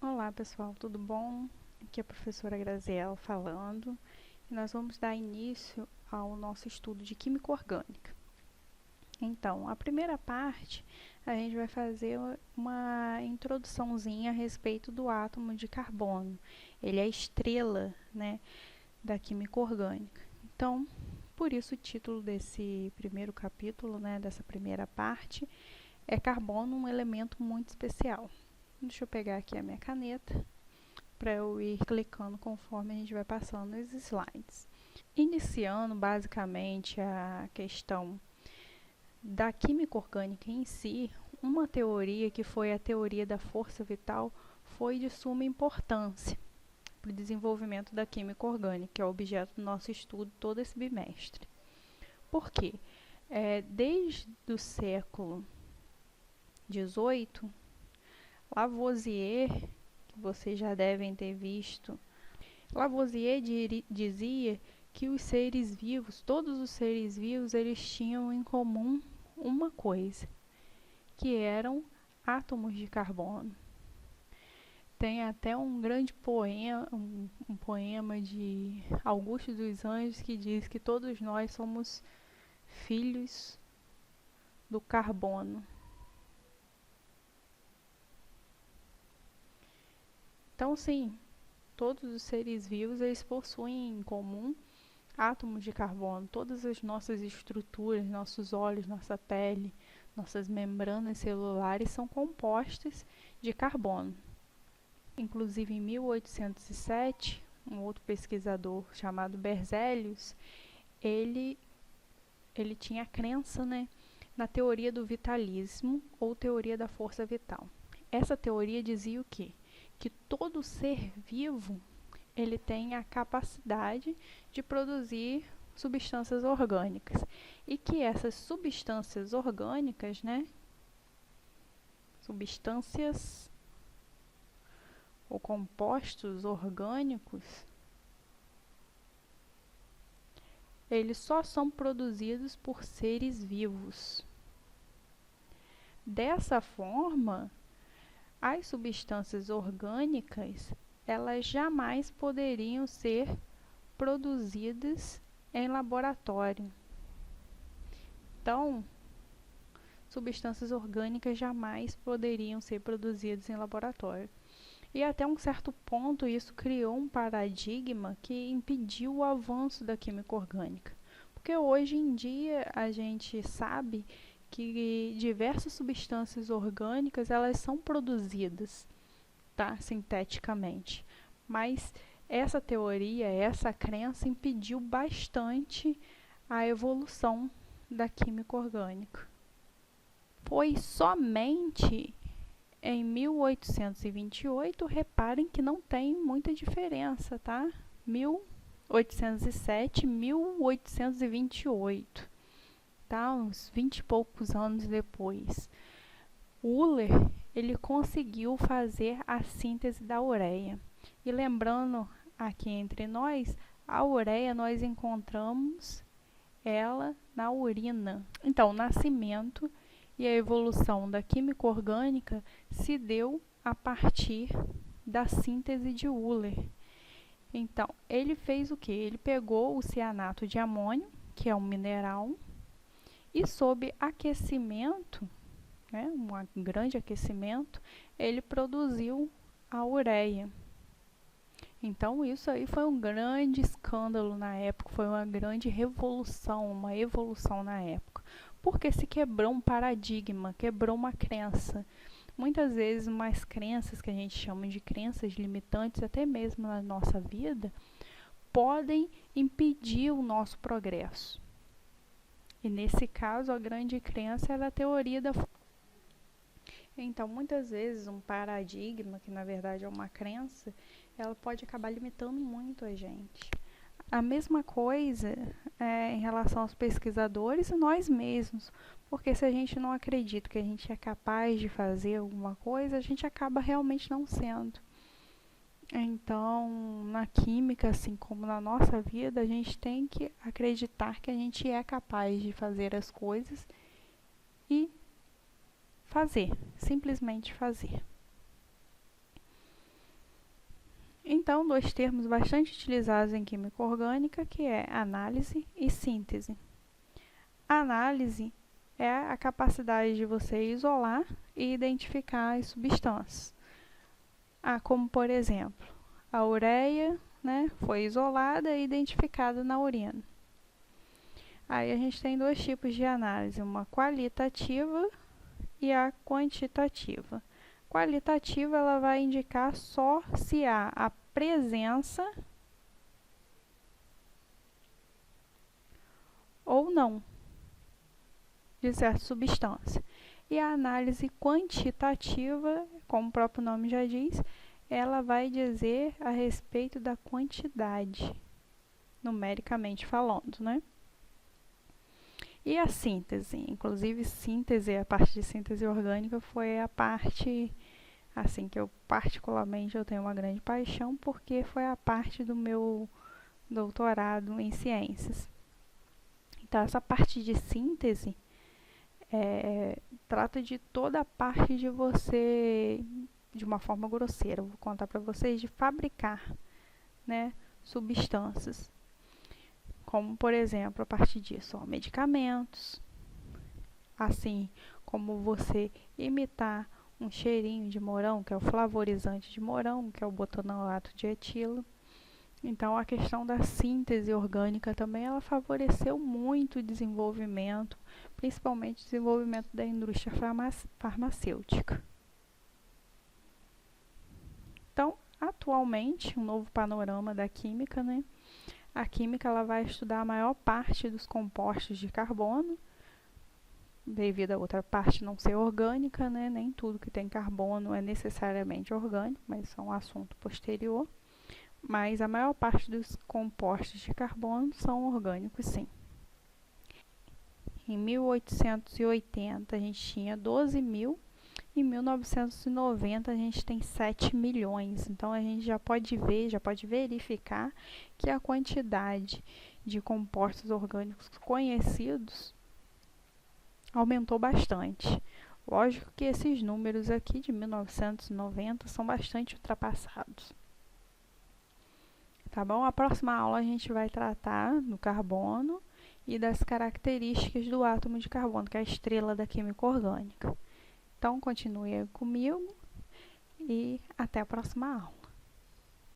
Olá pessoal, tudo bom? Aqui é a professora Graziela falando e nós vamos dar início ao nosso estudo de química orgânica. Então, a primeira parte a gente vai fazer uma introduçãozinha a respeito do átomo de carbono. Ele é a estrela, né, da química orgânica. Então, por isso o título desse primeiro capítulo, né, dessa primeira parte, é Carbono, um elemento muito especial. Deixa eu pegar aqui a minha caneta para eu ir clicando conforme a gente vai passando os slides. Iniciando basicamente a questão da química orgânica em si, uma teoria que foi a teoria da força vital foi de suma importância para o desenvolvimento da química orgânica, que é o objeto do nosso estudo todo esse bimestre. Por quê? Desde o século XVIII, Lavoisier, que vocês já devem ter visto, Lavoisier dizia que os seres vivos, todos os seres vivos, eles tinham em comum uma coisa, que eram átomos de carbono. Tem até um grande poema, um poema de Augusto dos Anjos que diz que todos nós somos filhos do carbono. Então, sim, todos os seres vivos eles possuem em comum átomos de carbono. Todas as nossas estruturas, nossos olhos, nossa pele, nossas membranas celulares são compostas de carbono. Inclusive, em 1807, um outro pesquisador chamado Berzelius, ele tinha a crença, né, na teoria do vitalismo ou teoria da força vital. Essa teoria dizia o quê? Que todo ser vivo ele tem a capacidade de produzir substâncias orgânicas e que essas substâncias orgânicas, né, substâncias ou compostos orgânicos, eles só são produzidos por seres vivos. Dessa forma, as substâncias orgânicas, elas jamais poderiam ser produzidas em laboratório. Então, substâncias orgânicas jamais poderiam ser produzidas em laboratório. E até um certo ponto isso criou um paradigma que impediu o avanço da química orgânica. Porque hoje em dia a gente sabe que diversas substâncias orgânicas elas são produzidas, tá, sinteticamente. Mas essa teoria, essa crença impediu bastante a evolução da química orgânica. Foi somente em 1828, reparem que não tem muita diferença, tá? 1807, 1828, tá? Uns 20 e poucos anos depois. Euler, ele conseguiu fazer a síntese da ureia. E lembrando aqui entre nós, a ureia nós encontramos ela na urina. Então, o nascimento e a evolução da química orgânica se deu a partir da síntese de Euler. Então, ele fez o que? Ele pegou o cianato de amônio, que é um mineral, e sob aquecimento, né, um grande aquecimento, ele produziu a ureia. Então, isso aí foi um grande escândalo na época, foi uma grande revolução, uma evolução na época. Porque se quebrou um paradigma, quebrou uma crença. Muitas vezes, umas crenças que a gente chama de crenças limitantes, até mesmo na nossa vida, podem impedir o nosso progresso. E nesse caso, a grande crença é a teoria da. Então, muitas vezes, um paradigma, que na verdade é uma crença, ela pode acabar limitando muito a gente. A mesma coisa em relação aos pesquisadores e nós mesmos, porque se a gente não acredita que a gente é capaz de fazer alguma coisa, a gente acaba realmente não sendo. Então, na química, assim como na nossa vida, a gente tem que acreditar que a gente é capaz de fazer as coisas e fazer, simplesmente fazer. Então, dois termos bastante utilizados em química orgânica, que é análise e síntese. A análise é a capacidade de você isolar e identificar as substâncias. Como por exemplo, a ureia, né, foi isolada e identificada na urina. Aí a gente tem dois tipos de análise, uma qualitativa e a quantitativa. Qualitativa, ela vai indicar só se há a presença ou não de certa substância. E a análise quantitativa, como o próprio nome já diz, ela vai dizer a respeito da quantidade, numericamente falando, né? E a síntese, inclusive síntese, a parte de síntese orgânica foi a parte, assim, que eu particularmente eu tenho uma grande paixão, porque foi a parte do meu doutorado em ciências. Então, essa parte de síntese trata de toda a parte de você, de uma forma grosseira, vou contar para vocês, de fabricar, né, substâncias. Como, por exemplo, a partir disso, medicamentos, assim como você imitar um cheirinho de morão, que é o flavorizante de morão, que é o botanolato de etilo. Então, a questão da síntese orgânica também, ela favoreceu muito o desenvolvimento, principalmente o desenvolvimento da indústria farmacêutica. Então, atualmente, um novo panorama da química, né? A química ela vai estudar a maior parte dos compostos de carbono, devido a outra parte não ser orgânica, né? Nem tudo que tem carbono é necessariamente orgânico, mas isso é um assunto posterior. Mas a maior parte dos compostos de carbono são orgânicos, sim. Em 1880 a gente tinha 12 mil, em 1990 a gente tem 7 milhões. Então a gente já pode ver, já pode verificar que a quantidade de compostos orgânicos conhecidos aumentou bastante. Lógico que esses números aqui de 1990 são bastante ultrapassados. Tá bom? A próxima aula a gente vai tratar do carbono e das características do átomo de carbono, que é a estrela da química orgânica. Então, continue comigo e até a próxima aula.